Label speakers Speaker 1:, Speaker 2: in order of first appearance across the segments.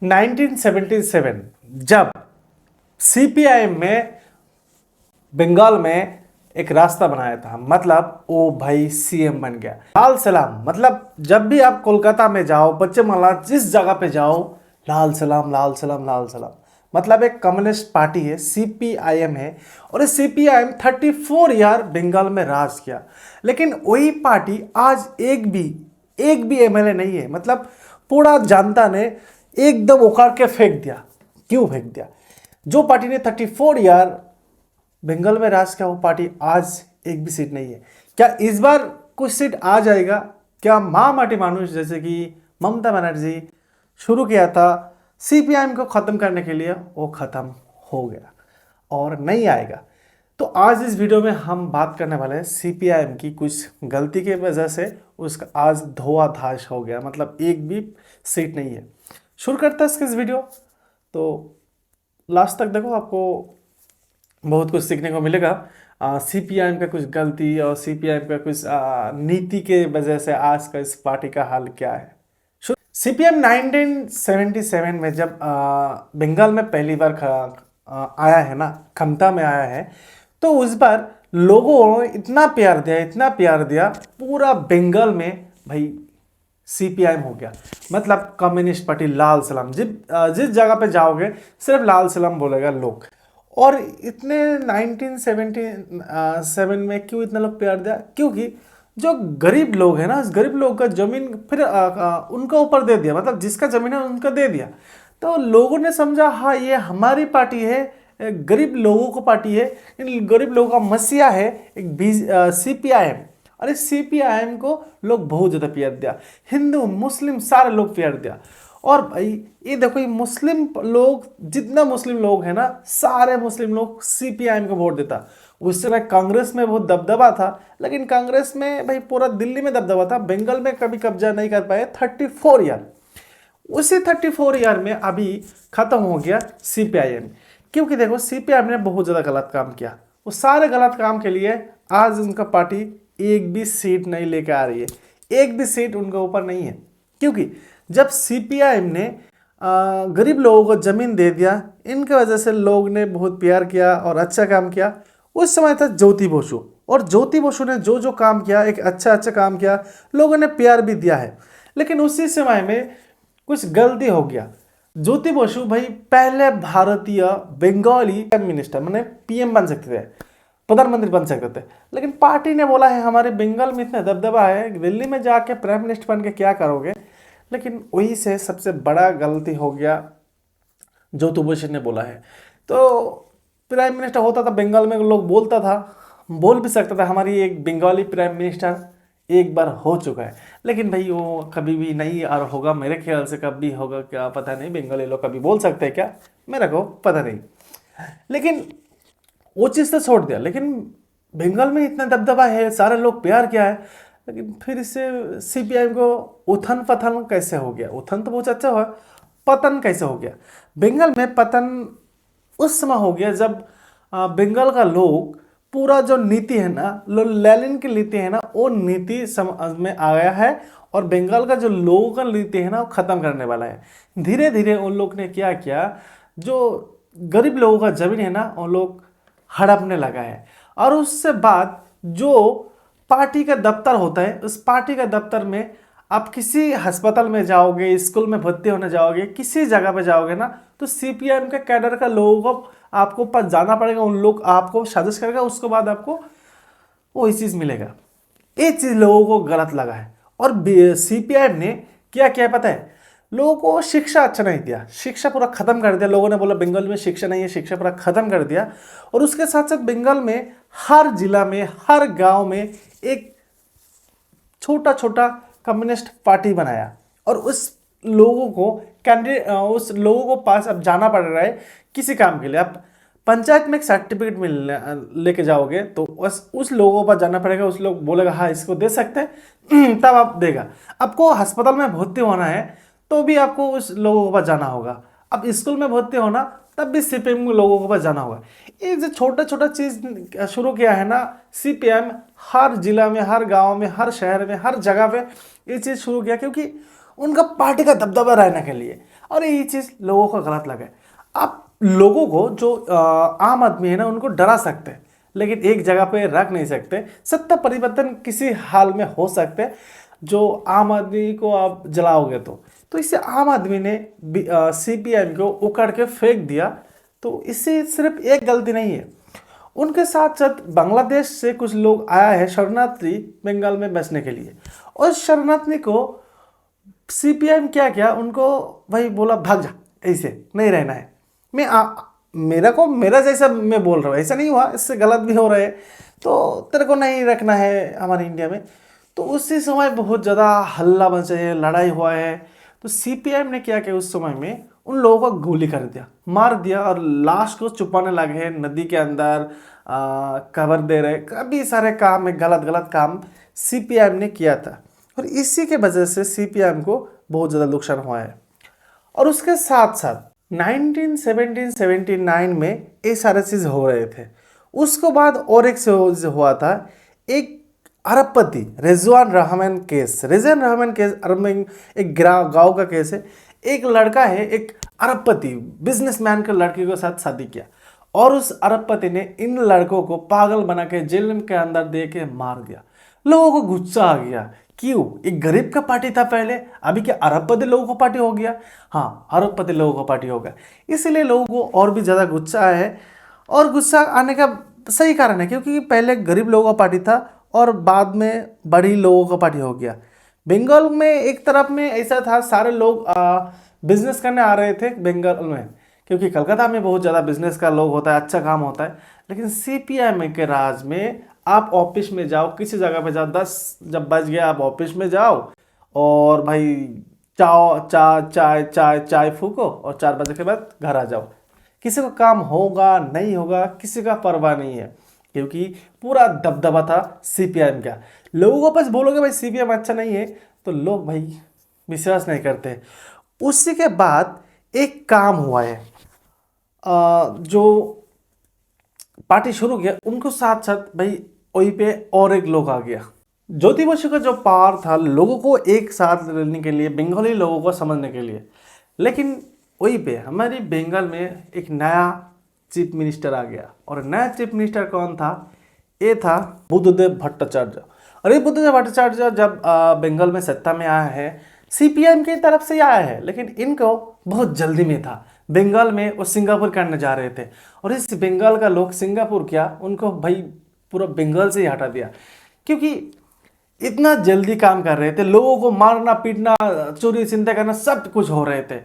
Speaker 1: 1977 जब सीपीआईएम में बंगाल में एक रास्ता बनाया था, मतलब ओ भाई सीएम बन गया। लाल सलाम, मतलब जब भी आप कोलकाता में जाओ, पश्चिम बंगाल जिस जगह पे जाओ, लाल सलाम लाल सलाम लाल सलाम। मतलब एक कम्युनिस्ट पार्टी है, सीपीआईएम है, और इस सीपीआईएम 34 ईयर बंगाल में राज किया। लेकिन वही पार्टी आज एक भी एमएलए नहीं है। मतलब पूरा जनता ने एकदम उखाड़ के फेंक दिया। क्यों फेंक दिया? जो पार्टी ने 34 ईयर बंगाल में राज किया, वो पार्टी आज एक भी सीट नहीं है। क्या इस बार कुछ सीट आ जाएगा? क्या माँ माटी मानुष जैसे कि ममता बनर्जी शुरू किया था सीपीआईएम को खत्म करने के लिए, वो खत्म हो गया और नहीं आएगा। तो आज इस वीडियो में हम बात करने वाले हैं सीपीआईएम की कुछ गलती की वजह से उसका आज धोआधाश हो गया, मतलब एक भी सीट नहीं है। शुरू करते हैं इस वीडियो, तो लास्ट तक देखो, आपको बहुत कुछ सीखने को मिलेगा। सीपीआईएम का कुछ गलती और सीपीआईएम का कुछ नीति के वजह से आज का इस पार्टी का हाल क्या है। सीपीएम 1977 में जब बंगाल में पहली बार आया है ना, क्षमता में आया है, तो उस बार लोगों ने इतना प्यार दिया, पूरा बंगाल में भाई सीपीआईएम हो गया। मतलब कम्युनिस्ट पार्टी, लाल सलाम। जिस जगह पे जाओगे सिर्फ लाल सलाम बोलेगा लोग। और इतने 1977 में क्यों इतना लोग प्यार दिया? क्योंकि जो गरीब लोग हैं ना, उस गरीब लोग का जमीन फिर उनका ऊपर दे दिया, मतलब जिसका जमीन है उनका दे दिया। तो लोगों ने समझा हाँ ये हमारी पार्टी है, गरीब लोगों को पार्टी है, इन गरीब लोगों का मसीहा है एक सीपीआईएम। और इस सीपीआईएम को लोग बहुत ज़्यादा प्यार दिया, हिंदू मुस्लिम सारे लोग प्यार दिया। और भाई ये देखो, ये मुस्लिम लोग, जितना मुस्लिम लोग हैं ना, सारे मुस्लिम लोग सीपीआईएम को वोट देता। उस समय कांग्रेस में बहुत दबदबा था, लेकिन कांग्रेस में भाई पूरा दिल्ली में दबदबा था, बंगाल में कभी कब्जा नहीं कर पाए 34 ईयर। उसी 34 ईयर में अभी खत्म हो गया सीपीआईएम। क्योंकि देखो सीपीआईएम ने बहुत ज़्यादा गलत काम किया, वो सारे गलत काम के लिए आज उनका पार्टी एक भी सीट नहीं लेकर आ रही है, एक भी सीट उनके ऊपर नहीं है। क्योंकि जब सीपीआईएम ने गरीब लोगों को ज़मीन दे दिया, इनके वजह से लोग ने बहुत प्यार किया और अच्छा काम किया। उस समय था ज्योति बसु, और ज्योति बसु ने जो जो काम किया, एक अच्छा काम किया, लोगों ने प्यार भी दिया है। लेकिन उसी समय में कुछ गलती हो गया। ज्योति बसु भाई पहले भारतीय बंगाली प्राइम मिनिस्टर, मैंने पीएम बन सकते थे, प्रधानमंत्री बन सकते थे, लेकिन पार्टी ने बोला है हमारे बंगाल में इतना दबदबा है, दिल्ली में जाके प्राइम मिनिस्टर बन के क्या करोगे। लेकिन वही से सबसे बड़ा गलती हो गया, ज्योति बसु ने बोला है। तो प्राइम मिनिस्टर होता था बंगाल में, लोग बोलता था, बोल भी सकता था हमारी एक बंगाली प्राइम मिनिस्टर एक बार हो चुका है। लेकिन भाई वो कभी भी नहीं और होगा, मेरे ख्याल से कभी होगा क्या पता नहीं। बंगाली लोग कभी बोल सकते हैं क्या, मेरे को पता नहीं। लेकिन वो चीज़ तो छोड़ दिया, लेकिन बंगाल में इतना दबदबा है, सारे लोग प्यार किया है, लेकिन फिर इससे सीपीआईएम को उथन पथन कैसे हो गया? उथन तो बहुत अच्छा हुआ, पतन कैसे हो गया? बंगाल में पतन उस समय हो गया जब बंगाल का लोग पूरा जो नीति है ना, लेनिन की नीति है ना, वो नीति समझ में आ गया है, और बंगाल का जो लोगों का नीति है ना, वो ख़त्म करने वाला है। धीरे धीरे उन लोग ने क्या किया, जो गरीब लोगों का ज़मीन है ना, उन लोग हड़पने लगा है। और उससे बाद जो पार्टी का दफ्तर होता है, उस पार्टी का दफ्तर में आप किसी अस्पताल में जाओगे, स्कूल में भर्ती होने जाओगे, किसी जगह पे जाओगे ना, तो सीपीआईएम के कैडर का लोगों को आपको पास जाना पड़ेगा, उन लोग आपको सजेस्ट करेगा, उसके बाद आपको वही चीज़ मिलेगा। ये चीज़ लोगों को गलत लगा है। और सीपीआईएम ने क्या किया पता है? लोगों को शिक्षा अच्छा नहीं दिया, शिक्षा पूरा खत्म कर दिया। लोगों ने बोला बंगाल में शिक्षा नहीं है, शिक्षा पूरा खत्म कर दिया। और उसके साथ साथ बंगाल में हर जिला में, हर गांव में एक छोटा छोटा कम्युनिस्ट पार्टी बनाया, और उस लोगों को पास अब जाना पड़ रहा है किसी काम के लिए। आप पंचायत में एक सर्टिफिकेट में लेके जाओगे तो उस लोगों पर जाना पड़ेगा, उस लोग बोलेगा हाँ इसको दे सकते हैं, तब आप देगा। आपको अस्पताल में भर्ती होना है तो भी आपको उस लोगों के पास जाना होगा। अब स्कूल में भर्ती होना तब भी सीपीएम लोगों के पास जाना होगा। ये जो छोटा छोटा चीज़ शुरू किया है ना सीपीएम, हर जिला में, हर गांव में, हर शहर में, हर जगह पे ये चीज़ शुरू किया, क्योंकि उनका पार्टी का दबदबा रहने के लिए। और यही चीज़ लोगों को गलत लगे। आप लोगों को जो आम आदमी है ना उनको डरा सकते हैं, लेकिन एक जगह पे रख नहीं सकते। सत्ता परिवर्तन किसी हाल में हो सकते हैं, जो आम आदमी को आप जलाओगे तो इससे आम आदमी ने सीपीएम को उकड़ के फेंक दिया। तो इससे सिर्फ एक गलती नहीं है, उनके साथ साथ बांग्लादेश से कुछ लोग आया है शरणार्थी बंगाल में बसने के लिए, और शरणार्थी को सीपीएम क्या किया, उनको भाई बोला भाग जा, ऐसे नहीं रहना है। मेरा जैसा मैं बोल रहा हूँ, ऐसा नहीं हुआ, इससे गलत भी हो रहा है, तो तेरे को नहीं रखना है हमारे इंडिया में। तो उसी समय बहुत ज़्यादा हल्ला मचा है, लड़ाई हुआ है। तो सीपीएम ने क्या किया, उस समय में उन लोगों को गोली कर दिया, मार दिया, और लाश को छुपाने लगे हैं नदी के अंदर, कवर दे रहे, कभी सारे काम है, गलत गलत काम सीपीएम ने किया था। और इसी के वजह से सीपीएम को बहुत ज़्यादा नुकसान हुआ है। और उसके साथ साथ 1979 में ये सारे चीज़ हो रहे थे। उसके बाद और एक चीज हुआ था, एक अरबपति रिजवान रहमान केस। अरब में एक गांव का केस है। एक लड़का है, एक अरबपति बिजनेसमैन के लड़की के साथ शादी किया, और उस अरबपति ने इन लड़कों को पागल बना के जेल के अंदर दे के मार दिया। लोगों को गुस्सा आ गया, क्यों? एक गरीब का पार्टी था पहले, अभी क्या अरबपति लोगों को पार्टी हो गया? हाँ, अरबपति लोगों को पार्टी हो गया। इसलिए लोगों को और भी ज़्यादा गुस्सा है, और गुस्सा आने का सही कारण है, क्योंकि पहले गरीब लोगों का पार्टी था और बाद में बड़ी लोगों का पार्टी हो गया। बंगाल में एक तरफ में ऐसा था, सारे लोग बिजनेस करने आ रहे थे बंगाल में, क्योंकि कलकत्ता में बहुत ज़्यादा बिजनेस का लोग होता है, अच्छा काम होता है। लेकिन सीपीएम के राज में आप ऑफिस में जाओ, किसी जगह पे जाओ, 10 जब बज गया आप ऑफिस में जाओ, और भाई चाय फूको, और 4 बजे के बाद घर आ जाओ। किसी को काम होगा नहीं होगा किसी का परवाह नहीं है, क्योंकि पूरा दबदबा था सीपीएम का। लोगों को बस बोलोगे भाई सीपीएम अच्छा नहीं है, तो लोग भाई विश्वास नहीं करते। उसी के बाद एक काम हुआ है, जो पार्टी शुरू किया उनको साथ साथ भाई वहीं पे और एक लोग आ गया। ज्योति बसु का जो पावर था लोगों को एक साथ रहने के लिए, बंगाली लोगों को समझने के लिए, लेकिन वहीं पे हमारी बंगाल में एक नया चीफ मिनिस्टर आ गया। और नया चीफ मिनिस्टर कौन था? ये था बुद्धदेव भट्टाचार्य। और ये बुद्धदेव भट्टाचार्य जब बंगाल में सत्ता में आया है, सीपीएम की तरफ से आया है, लेकिन इनको बहुत जल्दी में था। बंगाल में वो सिंगापुर करने जा रहे थे, और इस बंगाल का लोग सिंगापुर क्या, उनको भाई पूरा बंगाल से ही हटा दिया, क्योंकि इतना जल्दी काम कर रहे थे। लोगों को मारना पीटना, चोरी चिंता करना, सब कुछ हो रहे थे।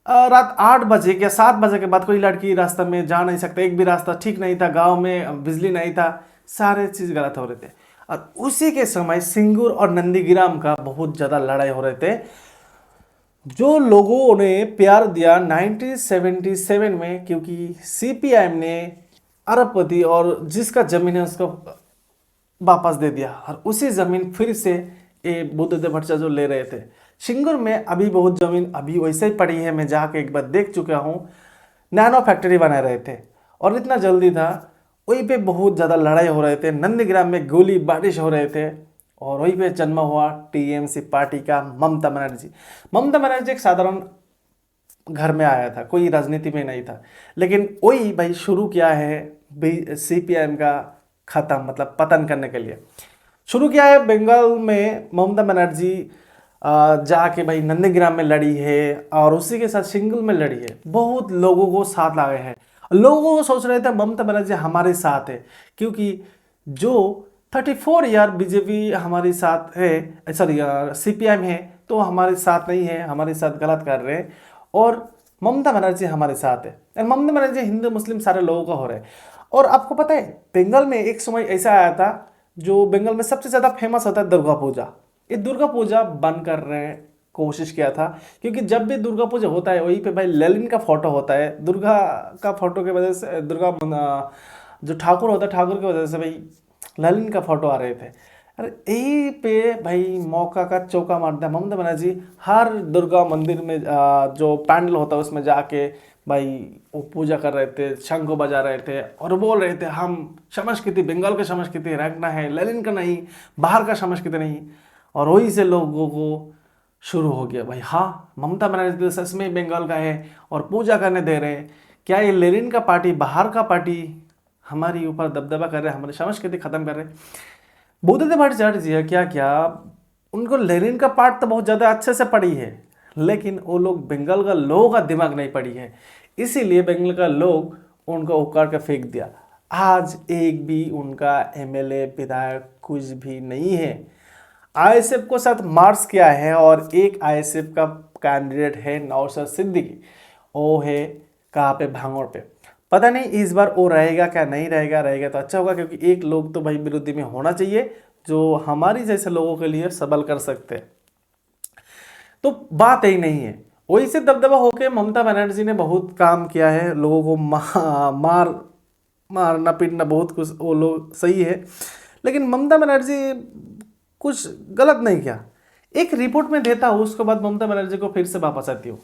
Speaker 1: रात 8 बजे या 7 बजे के बाद कोई लड़की रास्ता में जा नहीं सकता, एक भी रास्ता ठीक नहीं था, गांव में बिजली नहीं था, सारे चीज़ गलत हो रहे थे। और उसी के समय सिंगूर और नंदीग्राम का बहुत ज़्यादा लड़ाई हो रहे थे। जो लोगों ने प्यार दिया 1977 में, क्योंकि सीपीएम ने अरबपति और जिसका जमीन है उसको वापस दे दिया, और उसी जमीन फिर से ये बुद्धदेव भट्टाचार्य जो ले रहे थे। सिंगूर में अभी बहुत जमीन अभी वैसे ही पड़ी है, मैं जाके एक बार देख चुका हूँ। नैनो फैक्ट्री बना रहे थे, और इतना जल्दी था, वहीं पे बहुत ज़्यादा लड़ाई हो रहे थे। नंदीग्राम में गोली बारिश हो रहे थे, और वहीं पे जन्म हुआ टीएमसी पार्टी का ममता बनर्जी। ममता बनर्जी एक साधारण घर में आया था, कोई राजनीति में नहीं था, लेकिन वही भाई शुरू किया है सीपीएम का खत्म, मतलब पतन करने के लिए शुरू किया है। बंगाल में ममता बनर्जी जाके भाई नंदीग्राम में लड़ी है, और उसी के साथ सिंगल में लड़ी है। बहुत लोगों को साथ लाए हैं, लोगों को सोच रहे थे ममता बनर्जी हमारे साथ है, क्योंकि जो 34 ईयर बीजेपी हमारे साथ है, सॉरी सीपीएम है, तो हमारे साथ नहीं है, हमारे साथ गलत कर रहे हैं, और ममता बनर्जी हमारे साथ है। और ममता बनर्जी हिंदू मुस्लिम सारे लोगों का हो रहा है। और आपको पता है बंगाल में एक समय ऐसा आया था, जो बंगाल में सबसे ज़्यादा फेमस होता है दुर्गा पूजा। ये दुर्गा पूजा बंद कर रहे हैं, कोशिश किया था, क्योंकि जब भी दुर्गा पूजा होता है वहीं पे भाई ललिन का फोटो होता है। दुर्गा का फोटो की वजह से, दुर्गा जो ठाकुर होता है, ठाकुर की वजह से भाई ललिन का फोटो आ रहे थे। अरे यही पे भाई मौका का चौका मारता है ममता बनर्जी। हर दुर्गा मंदिर में जो पैंडल होता है उसमें जाके भाई वो पूजा कर रहे थे, शंख बजा रहे थे, और बोल रहे थे हम संस्कृति, बंगाल की संस्कृति रखना है, ललिन का नहीं, बाहर का संस्कृति नहीं। और वही से लोगों को शुरू हो गया भाई। हाँ, ममता बनर्जी तो सच में बंगाल का है और पूजा करने दे रहे हैं। क्या ये लेनिन का पार्टी, बाहर का पार्टी हमारे ऊपर दबदबा कर रहे हैं, हमारी संस्कृति खत्म कर रहे हैं। बुद्धदेव भट्टाचार्य जी क्या क्या, उनको लेनिन का पार्ट तो बहुत ज़्यादा अच्छे से पढ़ी है, लेकिन वो लोग बंगाल का लोगों का दिमाग नहीं पढ़ी है, इसीलिए बंगाल का लोग उनको उखाड़ कर फेंक दिया। आज एक भी उनका एमएलए विधायक कुछ भी नहीं है। आईएसएफ को साथ मार्च किया है और एक आईएसएफ का कैंडिडेट है नौशाद सिद्दीकी, वो है कहाँ पे, भांगोर पे। पता नहीं इस बार वो रहेगा क्या, नहीं रहेगा, रहेगा तो अच्छा होगा, क्योंकि एक लोग तो भाई विरोधी में होना चाहिए जो हमारी जैसे लोगों के लिए सबल कर सकते हैं। तो बात यही नहीं है, वही से दबदबा होके ममता बनर्जी ने बहुत काम किया है, लोगों को मारना पीटना बहुत कुछ वो लोग सही है, लेकिन ममता बनर्जी कुछ गलत नहीं किया। एक रिपोर्ट में देता हूँ, उसके बाद ममता बनर्जी को फिर से वापस आती हूँ।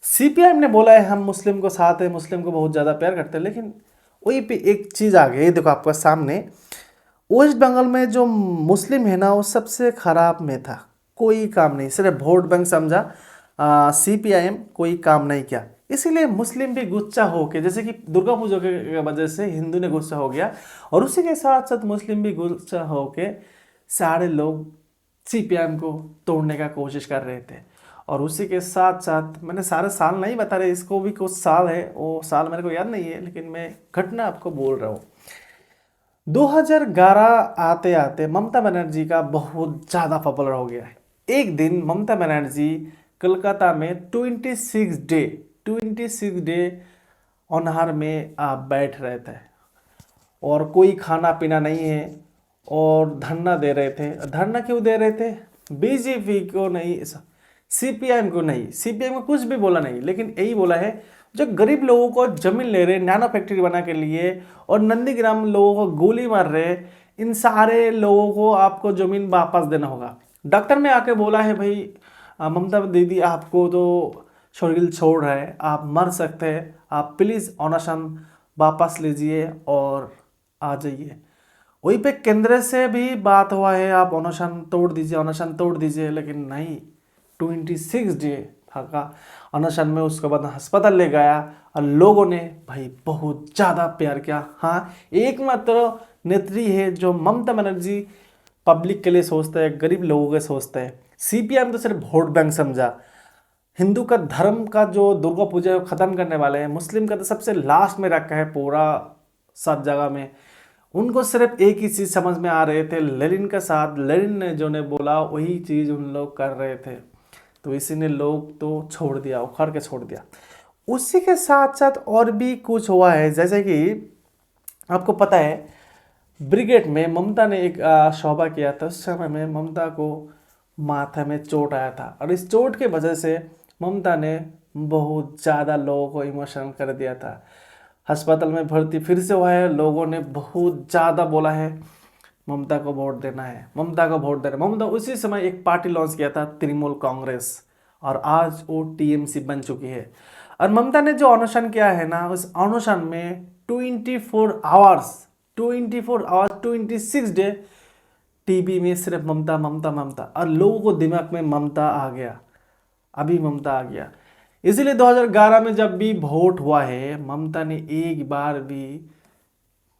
Speaker 1: सीपीआईएम ने बोला है हम मुस्लिम को साथ है, मुस्लिम को बहुत ज़्यादा प्यार करते हैं, लेकिन वही पे एक चीज़ आ गई, देखो आपका सामने, वेस्ट बंगाल में जो मुस्लिम है ना वो सबसे खराब में था, कोई काम नहीं, सिर्फ वोट बैंक समझा। सीपीआईएम कोई काम नहीं किया, इसीलिए मुस्लिम भी गुस्सा हो के, जैसे कि दुर्गा पूजा के वजह से हिंदू ने गुस्सा हो गया, और उसी के साथ साथ मुस्लिम भी गुस्सा हो के सारे लोग सीपीआईएम को तोड़ने का कोशिश कर रहे थे। और उसी के साथ साथ, मैंने सारे साल नहीं बता रहे, इसको भी कुछ साल है, वो साल मेरे को याद नहीं है, लेकिन मैं घटना आपको बोल रहा हूँ। 2011 आते आते ममता बनर्जी का बहुत ज़्यादा पॉपुलर हो गया है। एक दिन ममता बनर्जी कलकत्ता में 26 डे अनहार में आप बैठ रहे थे, और कोई खाना पीना नहीं है, और धरना दे रहे थे। धरना क्यों दे रहे थे? बीजेपी को नहीं, सीपीआईएम को नहीं, सीपीआईएम को कुछ भी बोला नहीं, लेकिन यही बोला है जो गरीब लोगों को जमीन ले रहे नैनो फैक्ट्री बना के लिए, और नंदीग्राम लोगों को गोली मार रहे, इन सारे लोगों को आपको जमीन वापस देना होगा। डॉक्टर ने आके बोला है भाई ममता दीदी आपको तो शरीर छोड़ रहा है, आप मर सकते हैं, आप प्लीज़ अनशन वापस लीजिए और आ जाइए। वहीं पे केंद्र से भी बात हुआ है, आप अनशन तोड़ दीजिए, अनशन तोड़ दीजिए, लेकिन नहीं, 26 डे था अनशन में, उसके बाद अस्पताल ले गया, और लोगों ने भाई बहुत ज़्यादा प्यार किया। हाँ, एकमात्र नेत्री है जो ममता बनर्जी पब्लिक के लिए सोचता है, गरीब लोगों के सोचता है। सीपीआईएम तो सिर्फ वोट बैंक समझा, हिंदू का धर्म का जो दुर्गा पूजा है वो ख़त्म करने वाले हैं, मुस्लिम का तो सबसे लास्ट में रखा है पूरा सब जगह में। उनको सिर्फ एक ही चीज़ समझ में आ रहे थे, लेनिन का साथ, लेनिन ने जो ने बोला वही चीज़ उन लोग कर रहे थे, तो इसी ने लोग तो छोड़ दिया, उखाड़ के छोड़ दिया। उसी के साथ साथ और भी कुछ हुआ है, जैसे कि आपको पता है ब्रिगेड में ममता ने एक शोभा किया था, उस समय में ममता को माथे में चोट आया था, और इस चोट के वजह से ममता ने बहुत ज़्यादा लोगों को इमोशनल कर दिया था। अस्पताल में भर्ती फिर से हुआ है, लोगों ने बहुत ज़्यादा बोला है ममता को वोट देना है, ममता को वोट देना। ममता उसी समय एक पार्टी लॉन्च किया था, तृणमूल कांग्रेस, और आज वो टीएमसी बन चुकी है। और ममता ने जो अनशन किया है ना, उस अनशन में 24 आवर्स 26 डे टीवी में सिर्फ ममता ममता ममता, और लोगों को दिमाग में ममता आ गया, अभी ममता आ गया। इसीलिए 2011 में जब भी वोट हुआ है, ममता ने एक बार भी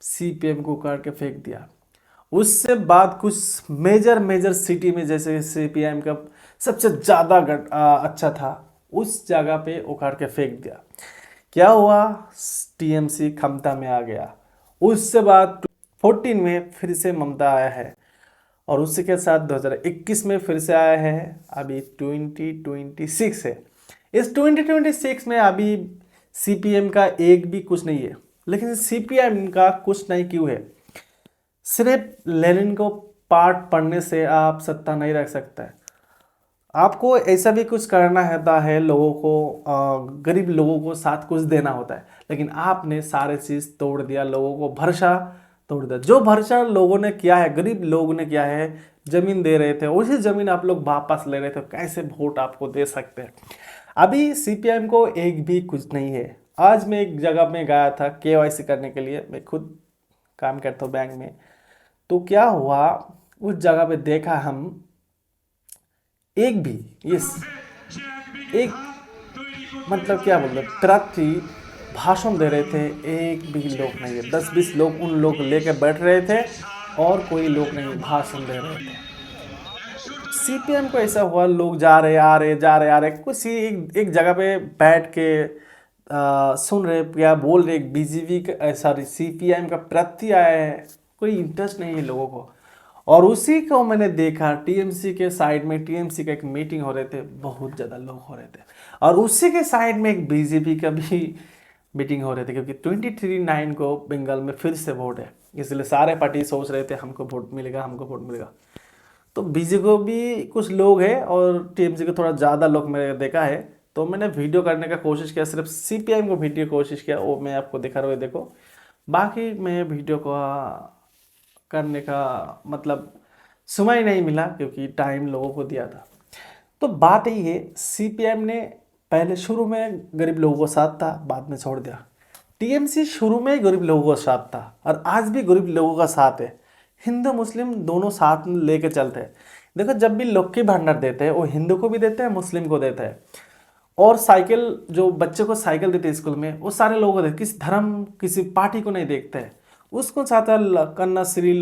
Speaker 1: सीपीएम को करके फेंक दिया। उससे बाद कुछ मेजर मेजर सिटी में, जैसे सीपीएम का सबसे ज़्यादा अच्छा था, उस जगह पे उखाड़ के फेंक दिया। क्या हुआ? टीएमसी क्षमता में आ गया। उससे बाद 14 में फिर से ममता आया है, और उसी के साथ 2021 में फिर से आया है, अभी 2026 है। इस 2026 में अभी सीपीएम का एक भी कुछ नहीं है, लेकिन सीपीएम का कुछ नहीं क्यों है? सिर्फ लेनिन को पाठ पढ़ने से आप सत्ता नहीं रख सकते। आपको ऐसा भी कुछ करना होता है, लोगों को गरीब लोगों को साथ कुछ देना होता है, लेकिन आपने सारे चीज़ तोड़ दिया, लोगों को भरोसा तोड़ दिया। जो भरोसा लोगों ने किया है, गरीब लोगों ने किया है, ज़मीन दे रहे थे, उसी ज़मीन आप लोग वापस ले रहे थे, कैसे वोट आपको दे सकते हैं? अभी सीपीएम को एक भी कुछ नहीं है। आज मैं एक जगह में गया था केवाईसी करने के लिए, मैं खुद काम करता हूँ बैंक में। तो क्या हुआ, उस जगह पे देखा हम एक भी यस एक मतलब क्या बोलते प्रार्थी भाषण दे रहे थे, एक भी लोग नहीं है, 10-20 लोग उन लोग लेके बैठ रहे थे और कोई लोग नहीं भाषण दे रहे थे। सीपीएम को ऐसा हुआ, लोग जा रहे आ रहे जा रहे आ रहे, कुछ ही एक जगह पे बैठ के सुन रहे क्या बोल रहे, बीजेपी का सॉरी सीपीएम का प्रार्थी आया है, कोई इंटरेस्ट नहीं है लोगों को। और उसी को मैंने देखा टीएमसी के साइड में, टीएमसी का एक मीटिंग हो रहे थे, बहुत ज़्यादा लोग हो रहे थे, और उसी के साइड में एक बीजेपी का भी मीटिंग हो रहे थे, क्योंकि 23/9 को बंगाल में फिर से वोट है, इसलिए सारे पार्टी सोच रहे थे हमको वोट मिलेगा, हमको वोट मिलेगा। तो बीजेपी को भी कुछ लोग हैं और टीएमसी को थोड़ा ज़्यादा लोग मैंने देखा है, तो मैंने वीडियो करने का कोशिश किया, सिर्फ सीपीएम को वीडियो कोशिश किया, वो मैं आपको दिखा रहा हूँ, देखो। बाकी मैं वीडियो को करने का मतलब समय नहीं मिला, क्योंकि टाइम लोगों को दिया था। तो बात यही है, सीपीएम ने पहले शुरू में गरीब लोगों को साथ था, बाद में छोड़ दिया। टीएमसी शुरू में ही गरीब लोगों का साथ था और आज भी गरीब लोगों का साथ है। हिंदू मुस्लिम दोनों साथ में लेके चलते हैं। देखो, जब भी लक्की भंडार देते हैं वो हिंदू को भी देते हैं, मुस्लिम को देते हैं। और साइकिल, जो बच्चे को साइकिल देते हैं स्कूल में, वो सारे लोगों को देते, किसी धर्म किसी पार्टी को नहीं देखते हैं। उसको चाहता कन्याश्री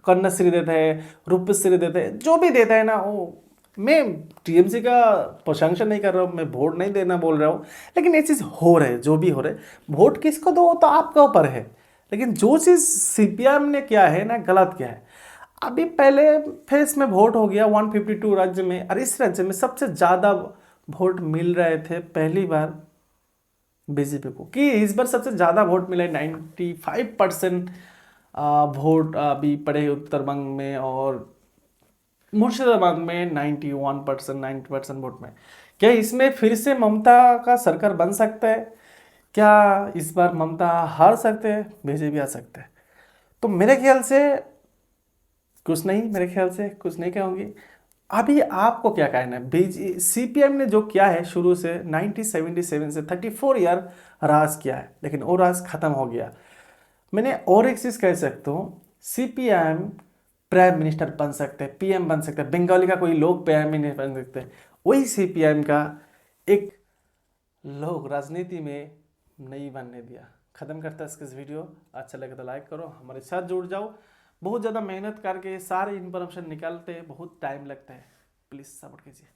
Speaker 1: कन्याश्री देते हैं, रूपश्री देते हैं, जो भी देता है ना वो। मैं टीएमसी का प्रशंसा नहीं कर रहा हूँ, मैं वोट नहीं देना बोल रहा हूँ, लेकिन ये चीज़ हो रहा है, जो भी हो रहा है, वोट किसको दो तो आपका ऊपर है। लेकिन जो चीज़ सीपीएम ने किया है ना, गलत किया है। अभी पहले फेस में वोट हो गया 152 राज्य में, और इस राज्य में सबसे ज़्यादा वोट मिल रहे थे पहली बार बीजेपी को, कि इस बार सबसे ज़्यादा वोट मिले 95% वोट अभी पड़े उत्तरबंग में, और मुर्शिदाबाद में 91% 90% वोट में। क्या इसमें फिर से ममता का सरकार बन सकता है? क्या इस बार ममता हार सकते हैं, बीजेपी आ सकते हैं? तो मेरे ख्याल से कुछ नहीं, मेरे ख्याल से कुछ नहीं कहूँगी। अभी आपको क्या कहना है? बीजे सीपीएम ने जो किया है शुरू से 1977 से 34 ईयर राज किया है, लेकिन वो राज खत्म हो गया। मैंने और एक चीज़ कह सकता हूँ, सीपीएम प्राइम मिनिस्टर बन सकते हैं, पीएम बन सकते हैं, बंगाली का कोई लोग प्राइम मिनिस्टर बन सकते हैं। वही सीपीएम का एक लोग राजनीति में नहीं बनने दिया। ख़त्म करता है इसका वीडियो। अच्छा लगे तो लाइक करो, हमारे साथ जुड़ जाओ। बहुत ज़्यादा मेहनत करके सारे इन्फॉर्मेशन निकालते हैं, बहुत टाइम लगता है, प्लीज़ सपोर्ट कीजिए।